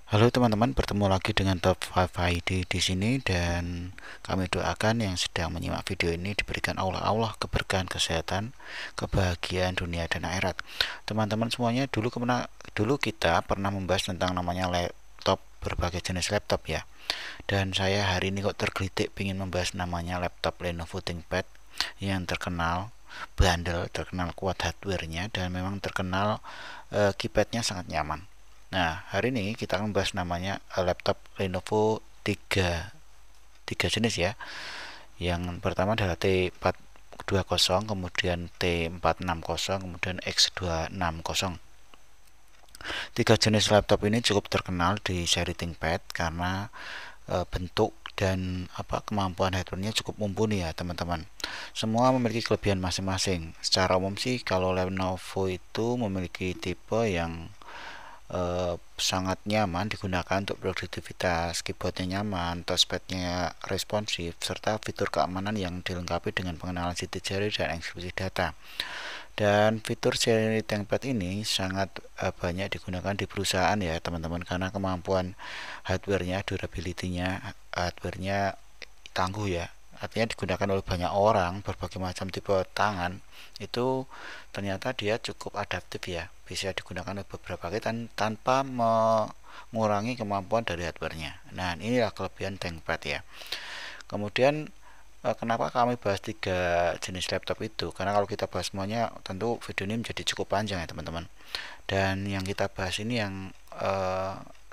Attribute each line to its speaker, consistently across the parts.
Speaker 1: Halo teman-teman, bertemu lagi dengan Top 5 ID di sini dan kami doakan yang sedang menyimak video ini diberikan Allah keberkahan kesehatan, kebahagiaan dunia dan akhirat. Teman-teman semuanya, dulu kita pernah membahas tentang namanya laptop, berbagai jenis laptop ya. Dan saya hari ini kok tergelitik ingin membahas namanya laptop Lenovo ThinkPad yang terkenal bandel, terkenal kuat hardware-nya dan memang terkenal keypadnya sangat nyaman. Nah, hari ini kita akan membahas namanya laptop Lenovo 3 jenis ya. Yang pertama adalah T420, kemudian T460, kemudian X260. Tiga jenis laptop ini cukup terkenal di seri ThinkPad karena bentuk dan kemampuan hardware-nya cukup mumpuni ya teman-teman. Semua memiliki kelebihan masing-masing. Secara umum sih kalau Lenovo itu memiliki tipe yang sangat nyaman digunakan untuk produktivitas, keyboardnya nyaman, touchpadnya responsif, serta fitur keamanan yang dilengkapi dengan pengenalan sidik jari dan enkripsi data. Dan fitur seri ThinkPad ini sangat banyak digunakan di perusahaan ya teman-teman, karena kemampuan hardware-nya, durability-nya, hardware-nya tangguh ya. Artinya digunakan oleh banyak orang, berbagai macam tipe tangan, itu ternyata dia cukup adaptif ya, bisa digunakan oleh beberapa kali tanpa mengurangi kemampuan dari hardware-nya. Nah, inilah kelebihan ThinkPad ya. Kemudian kenapa kami bahas tiga jenis laptop itu? Karena kalau kita bahas semuanya tentu video ini menjadi cukup panjang ya teman-teman. Dan yang kita bahas ini yang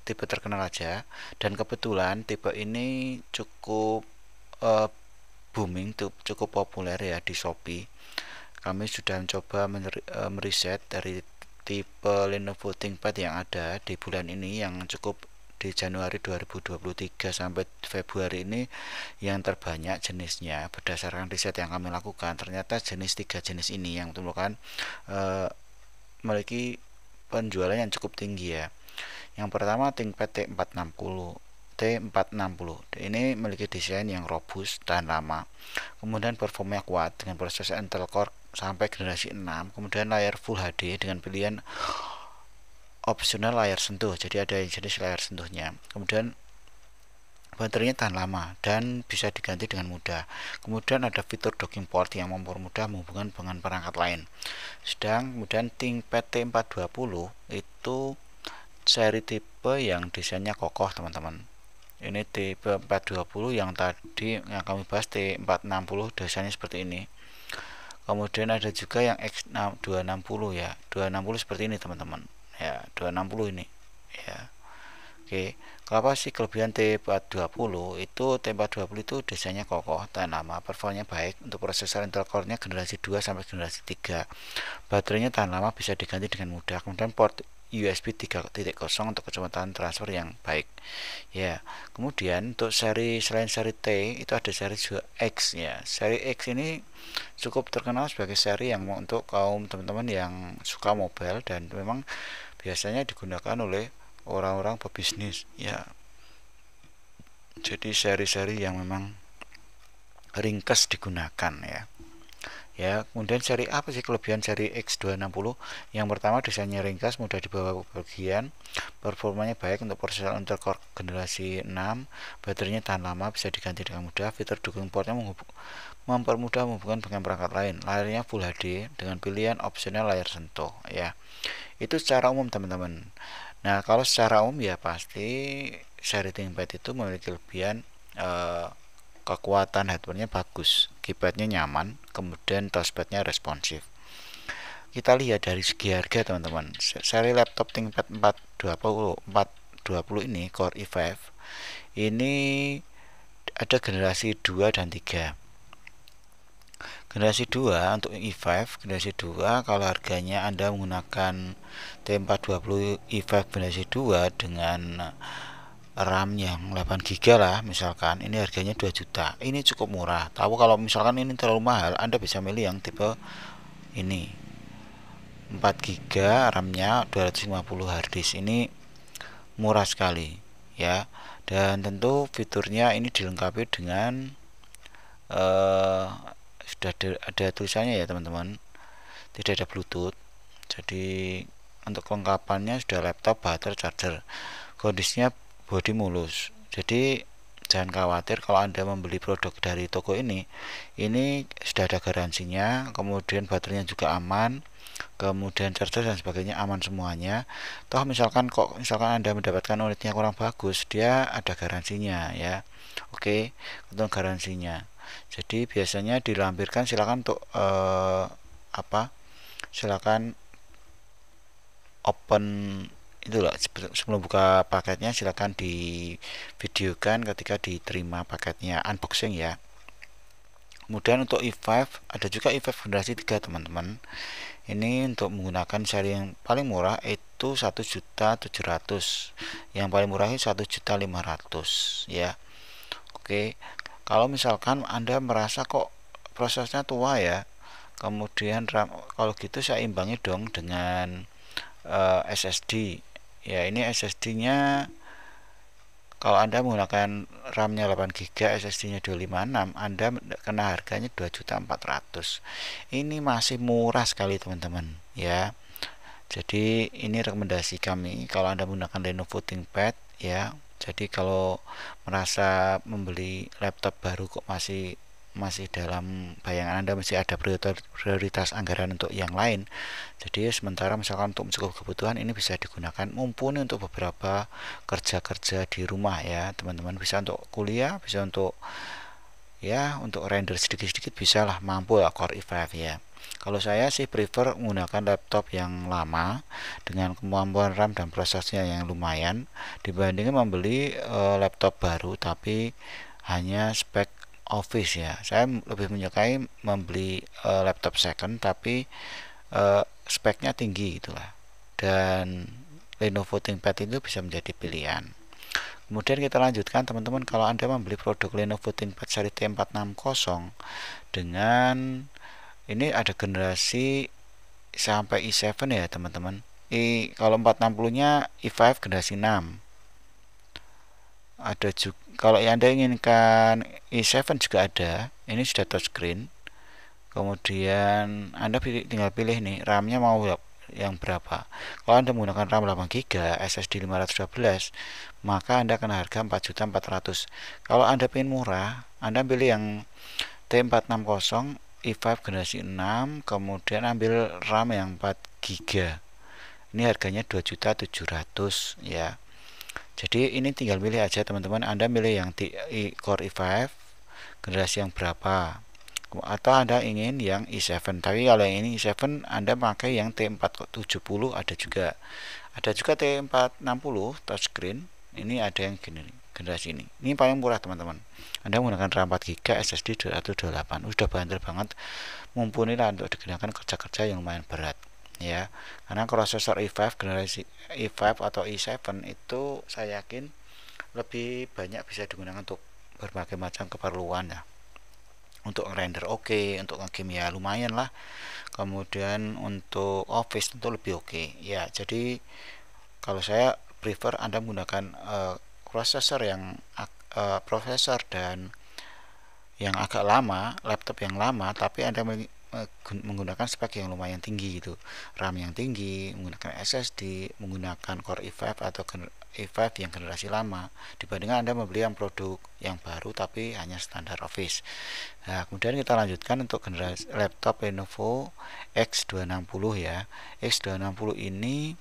Speaker 1: tipe terkenal aja, dan kebetulan tipe ini cukup booming, cukup populer ya di Shopee. Kami sudah mencoba meriset dari tipe Lenovo ThinkPad yang ada di bulan ini, yang cukup di Januari 2023 sampai Februari ini yang terbanyak jenisnya. Berdasarkan riset yang kami lakukan, ternyata tiga jenis ini yang merupakan memiliki penjualan yang cukup tinggi ya. Yang pertama ThinkPad T460 ini memiliki desain yang robust dan lama, kemudian performanya kuat dengan prosesor Intel Core sampai generasi 6, kemudian layar Full HD dengan pilihan opsional layar sentuh, jadi ada jenis layar sentuhnya, kemudian baterainya tahan lama dan bisa diganti dengan mudah, kemudian ada fitur docking port yang mempermudah menghubungkan dengan perangkat lain. Sedang kemudian ThinkPad T420 itu seri tipe yang desainnya kokoh teman-teman. Ini tipe 420, yang tadi yang kami bahas T460 desainnya seperti ini. Kemudian ada juga yang X260 ya, 260 seperti ini teman-teman ya, 260 ini ya. Oke, kenapa sih kelebihan T420 itu? T420 itu desainnya kokoh, tahan lama, performanya baik untuk prosesor Intel Core-nya generasi 2 sampai generasi 3. Baterainya tahan lama, bisa diganti dengan mudah. Kemudian port USB 3.0 untuk kecepatan transfer yang baik ya. Kemudian untuk selain seri T itu ada seri X ya. Seri X ini cukup terkenal sebagai seri yang untuk kaum teman-teman yang suka mobile dan memang biasanya digunakan oleh orang-orang pebisnis ya. Jadi seri-seri yang memang ringkas digunakan ya. Kemudian seri apa sih kelebihan seri X260? Yang pertama, desainnya ringkas, mudah dibawa bagian, performanya baik untuk prosesor Intel Core generasi 6, baterainya tahan lama, bisa diganti dengan mudah, fitur dukung portnya mempermudah menghubungkan dengan perangkat lain, layarnya Full HD dengan pilihan opsional layar sentuh ya. Itu secara umum teman-teman. Nah, kalau secara umum ya pasti seri ThinkPad itu memiliki kelebihan kekuatan hardware-nya bagus, keypadnya nyaman, kemudian touchpadnya responsif. Kita lihat dari segi harga teman-teman. Seri laptop ThinkPad 420 ini Core i5 ini ada generasi 2 dan 3. Generasi 2 untuk i5, generasi 2 kalau harganya Anda menggunakan T420 i5 generasi 2 dengan RAM yang 8 GB lah misalkan, ini harganya 2 juta. Ini cukup murah. Tahu kalau misalkan ini terlalu mahal, Anda bisa milih yang tipe ini 4 GB, RAM-nya 250 harddisk. Ini murah sekali ya. Dan tentu fiturnya ini dilengkapi dengan sudah ada tulisannya ya teman-teman. Tidak ada Bluetooth. Jadi untuk kelengkapannya sudah laptop, baterai, charger. kondisinya bodi mulus. Jadi jangan khawatir kalau Anda membeli produk dari toko ini sudah ada garansinya, kemudian baterainya juga aman, kemudian charger dan sebagainya aman semuanya. Toh misalkan Anda mendapatkan unitnya kurang bagus, dia ada garansinya ya. Oke, untuk garansinya. Jadi biasanya dilampirkan, silakan untuk silakan open itu loh, sebelum buka paketnya silakan di videokan ketika diterima paketnya, unboxing ya. Kemudian untuk i5 ada juga i5 generasi 3 teman-teman. Ini untuk menggunakan seri yang paling murah itu 1.700.000, yang paling murah itu 1.500.000 ya. Oke, kalau misalkan Anda merasa kok prosesnya tua ya, kemudian RAM, kalau gitu saya imbangi dong dengan SSD ya. Ini SSD nya kalau Anda menggunakan RAM-nya 8GB, SSD-nya 256, Anda kena harganya 2.400.000. Ini masih murah sekali teman-teman ya. Jadi ini rekomendasi kami kalau Anda menggunakan Lenovo ThinkPad ya. Jadi kalau merasa membeli laptop baru kok masih dalam bayangan Anda masih ada prioritas anggaran untuk yang lain, jadi sementara misalkan untuk mencukupi kebutuhan ini bisa digunakan, mumpuni untuk beberapa kerja-kerja di rumah ya teman-teman. Bisa untuk kuliah, bisa untuk render sedikit-sedikit, bisa lah, mampu lah Core i5 ya. Kalau saya sih prefer menggunakan laptop yang lama dengan kemampuan RAM dan prosesnya yang lumayan dibandingkan membeli laptop baru tapi hanya spek Office ya. Saya lebih menyukai membeli laptop second tapi speknya tinggi gitulah. Dan Lenovo ThinkPad itu bisa menjadi pilihan. Kemudian kita lanjutkan teman-teman, kalau Anda membeli produk Lenovo ThinkPad seri T460 dengan ini ada generasi sampai i7 ya teman-teman. Kalau 460-nya i5 generasi 6. Ada juga kalau Anda inginkan i7 juga ada. Ini sudah touchscreen. Kemudian Anda tinggal pilih nih RAM-nya mau yang berapa. Kalau Anda menggunakan RAM 8GB, SSD 512, maka Anda kena harga 4.400.000. Kalau Anda ingin murah, Anda pilih yang T460 i5 generasi 6, kemudian ambil RAM yang 4GB. Ini harganya 2.700.000 ya. Jadi ini tinggal pilih aja teman-teman, Anda milih yang Core i5 generasi yang berapa, atau Anda ingin yang i7. Tapi kalau yang ini i7 Anda pakai yang T470 ada juga T460 touchscreen. Ini ada yang gini generasi ini paling murah teman-teman. Anda menggunakan RAM 4GB, SSD 228, sudah bandel banget, mumpuni lah untuk digunakan kerja-kerja yang lumayan berat ya. Karena prosesor i5 generasi i5 atau i7 itu saya yakin lebih banyak bisa digunakan untuk berbagai macam keperluan ya. Untuk render oke, untuk game ya lumayan lah. Kemudian untuk Office tentu lebih oke ya. Jadi kalau saya prefer Anda menggunakan prosesor dan yang agak lama, laptop yang lama, tapi Anda menggunakan spek yang lumayan tinggi gitu, RAM yang tinggi, menggunakan SSD, menggunakan Core i5 atau i5 yang generasi lama, dibandingkan Anda membeli yang produk yang baru tapi hanya standar Office. Nah, kemudian kita lanjutkan untuk generasi laptop Lenovo X260 ya. X260 ini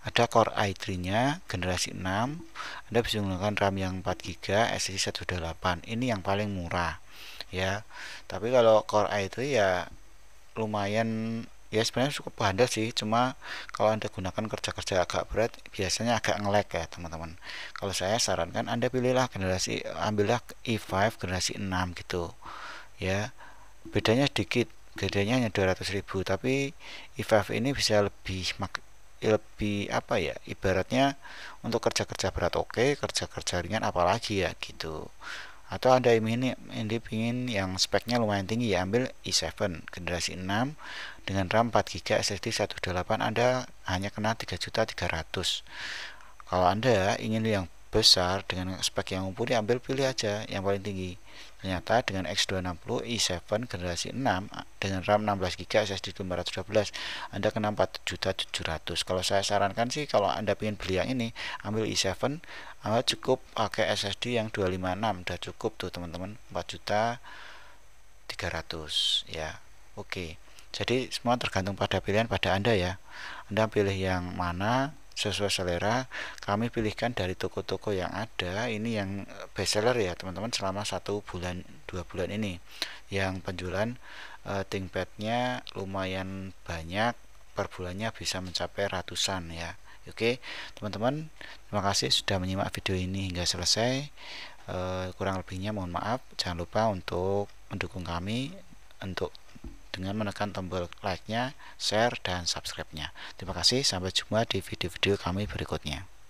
Speaker 1: ada Core i3 nya generasi 6. Anda bisa menggunakan RAM yang 4GB, SSD 128. Ini yang paling murah ya. Tapi kalau Core i3 ya lumayan ya, sebenarnya cukup handal sih, cuma kalau Anda gunakan kerja-kerja agak berat biasanya agak nge-lag ya teman-teman. Kalau saya sarankan Anda pilihlah ambillah i5 generasi 6 gitu ya. Bedanya sedikit, bedanya hanya 200.000, tapi i5 ini bisa lebih apa ya, ibaratnya untuk kerja-kerja berat oke, kerja-kerja ringan apalagi ya gitu. Atau Anda ini ingin yang speknya lumayan tinggi ya, ambil i7 generasi 6 dengan RAM 4GB, SSD 128, Anda hanya kena 3.300.000. Kalau Anda ingin yang besar dengan spek yang mumpuni, pilih aja yang paling tinggi. Ternyata dengan X260 i7 generasi 6 dengan RAM 16GB, SSD 512, Anda kena 4.700.000. Kalau saya sarankan sih, kalau Anda ingin beli yang ini, ambil i7, Anda cukup pakai SSD yang 256, udah cukup tuh teman-teman, 4.300.000 ya. Oke, jadi semua tergantung pada pilihan pada Anda ya. Anda pilih yang mana sesuai selera. Kami pilihkan dari toko-toko yang ada. Ini yang bestseller ya teman-teman, selama 1 bulan 2 bulan ini, yang penjualan ThinkPad-nya lumayan banyak, per bulannya bisa mencapai ratusan ya. Oke teman-teman, terima kasih sudah menyimak video ini hingga selesai. Kurang lebihnya mohon maaf. Jangan lupa untuk mendukung kami untuk dengan menekan tombol like-nya, share, dan subscribe-nya. Terima kasih, sampai jumpa di video-video kami berikutnya.